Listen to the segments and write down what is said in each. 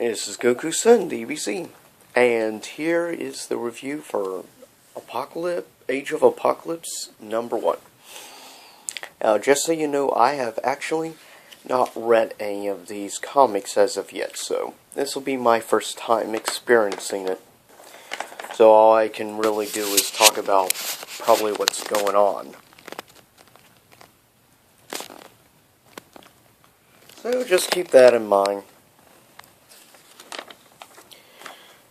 This is Goku-san, DBC, and here is the review for Age of Apocalypse #1. Now, just so you know, I have actually not read any of these comics as of yet, so this will be my first time experiencing it. So all I can really do is talk about probably what's going on. So just keep that in mind.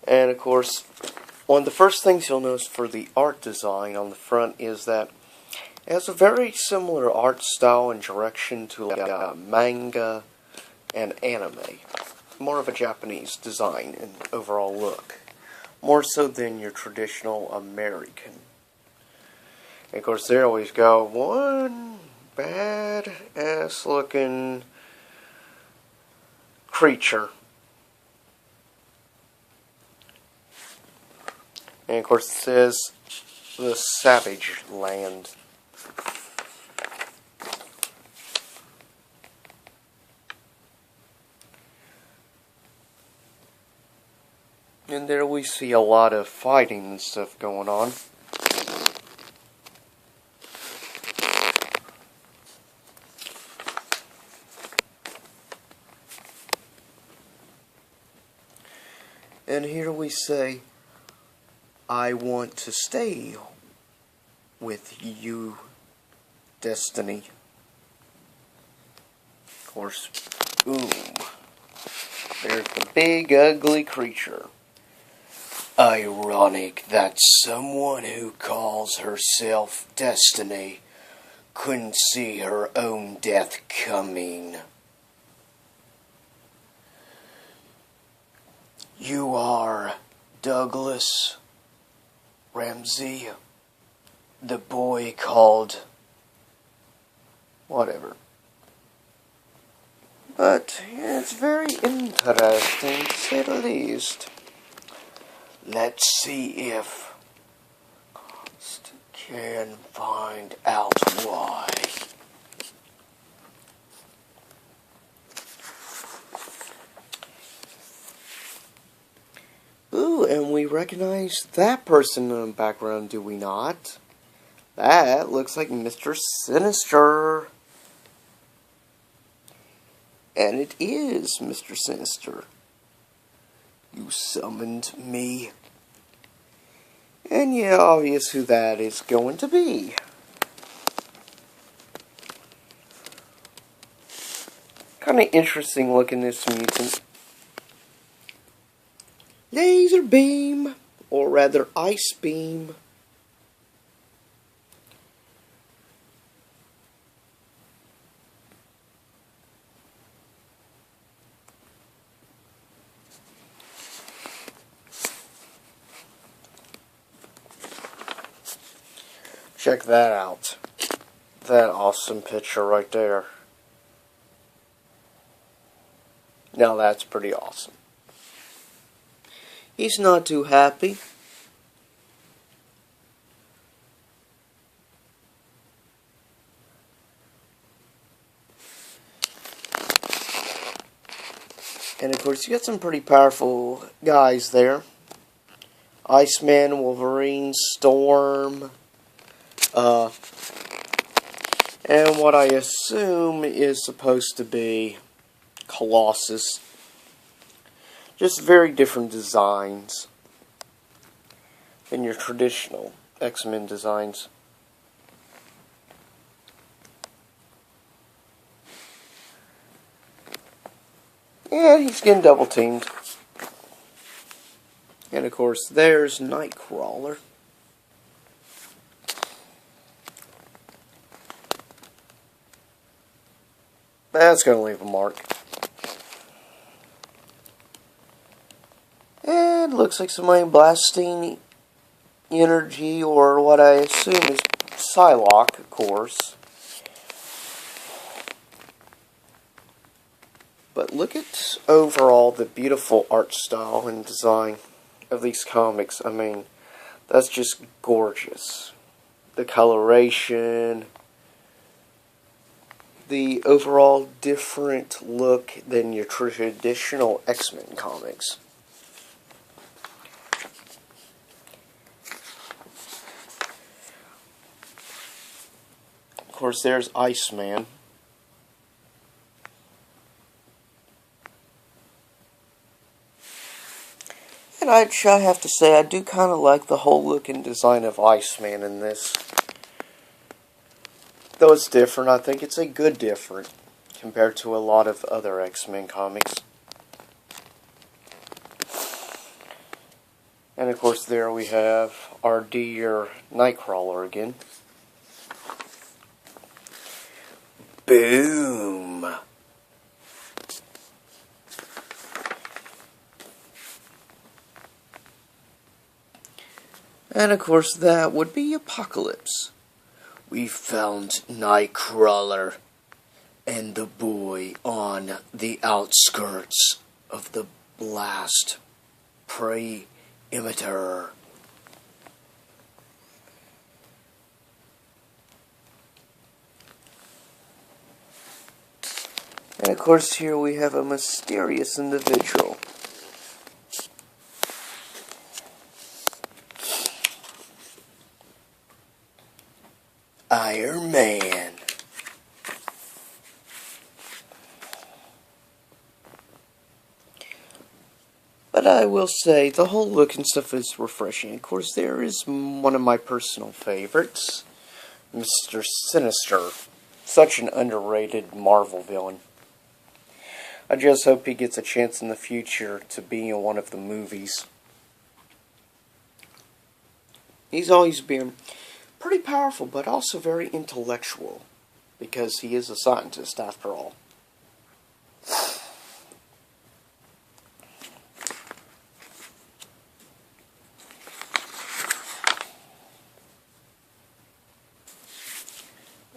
And of course, one of the first things you'll notice for the art design on the front is that it has a very similar art style and direction to like manga and anime. More of a Japanese design and overall look. More so than your traditional American. And of course, they always got one bad-ass looking creature. And of course it says the Savage Land. And there we see a lot of fighting and stuff going on. And here we say, I want to stay with you, Destiny. Of course, boom. There's the big ugly creature. Ironic that someone who calls herself Destiny couldn't see her own death coming. You are Douglas Ramsey, the boy called whatever. But it's very interesting to say the least. Let's see if Const can find out why. Ooh, and we recognize that person in the background, do we not? That looks like Mr. Sinister. And it is Mr. Sinister. You summoned me. And yeah, obvious who that is going to be. Kind of interesting looking, this mutant. Laser beam, or rather ice beam. Check that out. That awesome picture right there. Now that's pretty awesome. He's not too happy. And of course, you got some pretty powerful guys there. Iceman, Wolverine, Storm. And what I assume is supposed to be Colossus. Just very different designs than your traditional X-Men designs. Yeah, he's getting double teamed. And of course, there's Nightcrawler. That's going to leave a mark. And looks like somebody blasting energy, or what I assume is Psylocke, of course. But look at overall the beautiful art style and design of these comics. I mean, that's just gorgeous. The coloration, the overall different look than your traditional X-Men comics. Of course, there's Iceman. And I have to say, I do kind of like the whole look and design of Iceman in this. Though it's different, I think it's a good different compared to a lot of other X-Men comics. And of course, there we have our dear Nightcrawler again. Boom! And of course, that would be Apocalypse. We found Nightcrawler and the boy on the outskirts of the blast perimeter. And of course, here we have a mysterious individual. Iron Man. But I will say, the whole look and stuff is refreshing. Of course, there is one of my personal favorites, Mr. Sinister. Such an underrated Marvel villain. I just hope he gets a chance in the future to be in one of the movies. He's always been pretty powerful, but also very intellectual, because he is a scientist after all.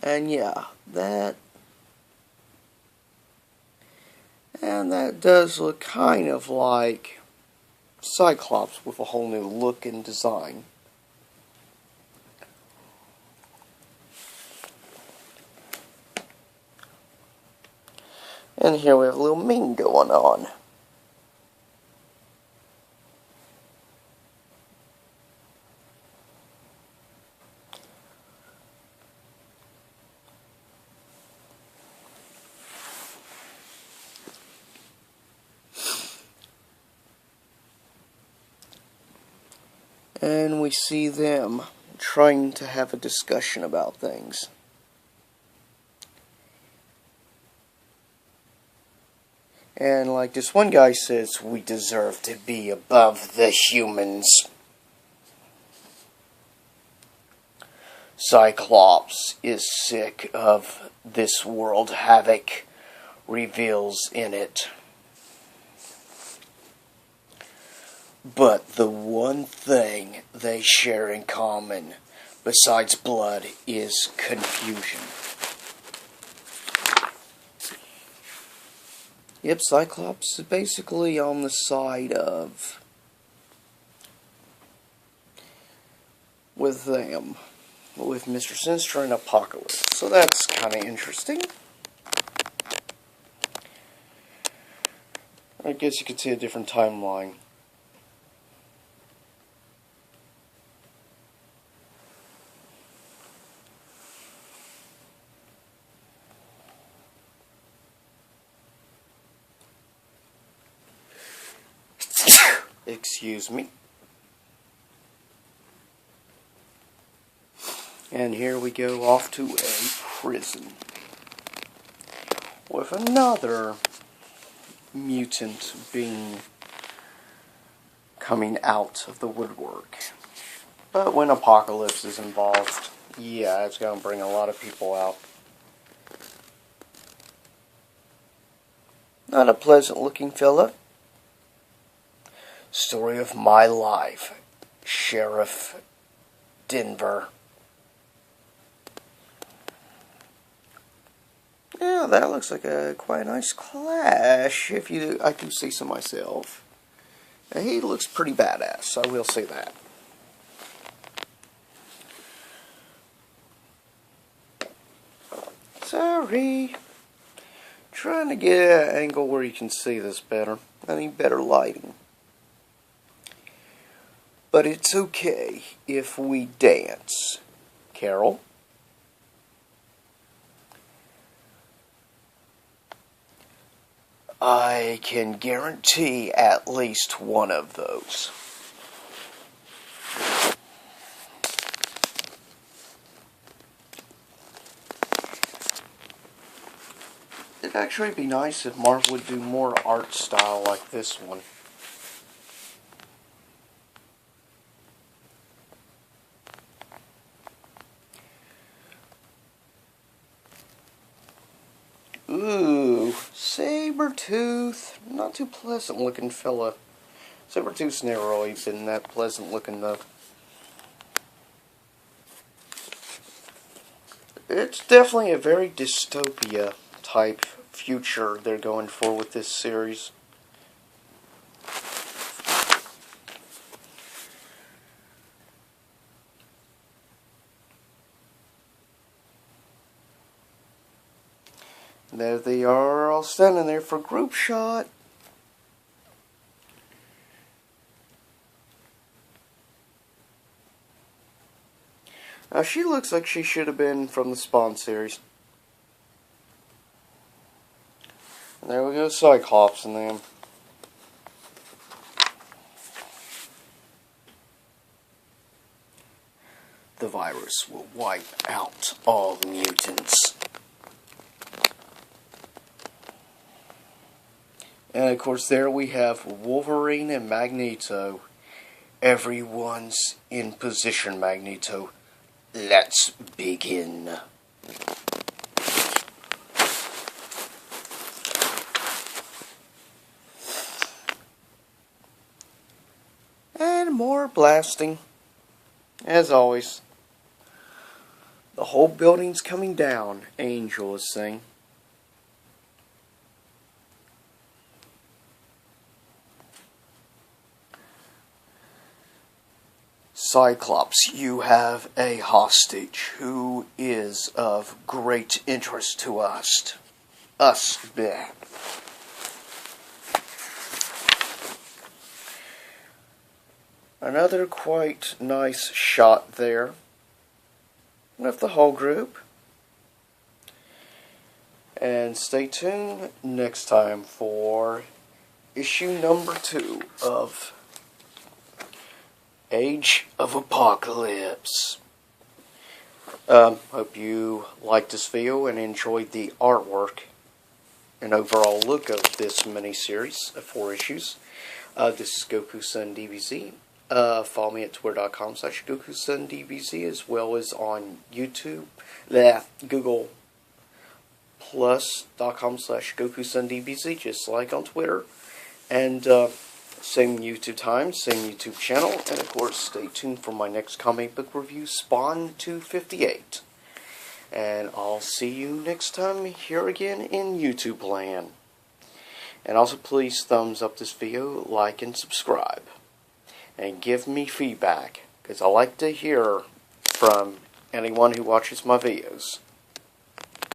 And yeah, that does look kind of like Cyclops with a whole new look and design. And here we have a little meme going on. And we see them trying to have a discussion about things. And like this one guy says, we deserve to be above the humans. Cyclops is sick of this world havoc reveals in it. But the one thing they share in common, besides blood, is confusion. Yep, Cyclops is basically on the side of with them, with Mr. Sinister and Apocalypse. So that's kind of interesting. I guess you could see a different timeline. Excuse me. And here we go off to a prison with another mutant being coming out of the woodwork. But when Apocalypse is involved, yeah, it's going to bring a lot of people out. Not a pleasant looking fella. Story of my life, Sheriff Denver. Yeah, that looks like a quite nice clash, I do say so myself. He looks pretty badass, I will say that. Sorry. trying to get an angle where you can see this better. I need better lighting. But it's okay if we dance. Carol? I can guarantee at least one of those. It'd actually be nice if Marv would do more art style like this one. Ooh, Sabretooth. Not too pleasant looking fella. Sabretooth's never really been that pleasant looking though. It's definitely a very dystopia type future they're going for with this series. There they are, all standing there for group shot. Now she looks like she should have been from the Spawn series. And there we go, Cyclops and them. The virus will wipe out all the mutants. And of course there we have Wolverine and Magneto. Everyone's in position, Magneto. Let's begin. And more blasting. As always. The whole building's coming down, Angel is saying. Cyclops, you have a hostage who is of great interest to us. Bleh. Another quite nice shot there with the whole group. And stay tuned next time for issue number 2 of Age of Apocalypse. Hope you liked this video and enjoyed the artwork and overall look of this mini-series of 4 issues. This is Goku-san DBZ. Follow me at twitter.com/Goku-san DBZ, as well as on YouTube, Google Plus.com/Goku-san DBZ, just like on Twitter. And same YouTube time, same YouTube channel, and of course stay tuned for my next comic book review, Spawn 258. And I'll see you next time here again in YouTube land. And also please thumbs up this video, like and subscribe. And give me feedback, because I like to hear from anyone who watches my videos.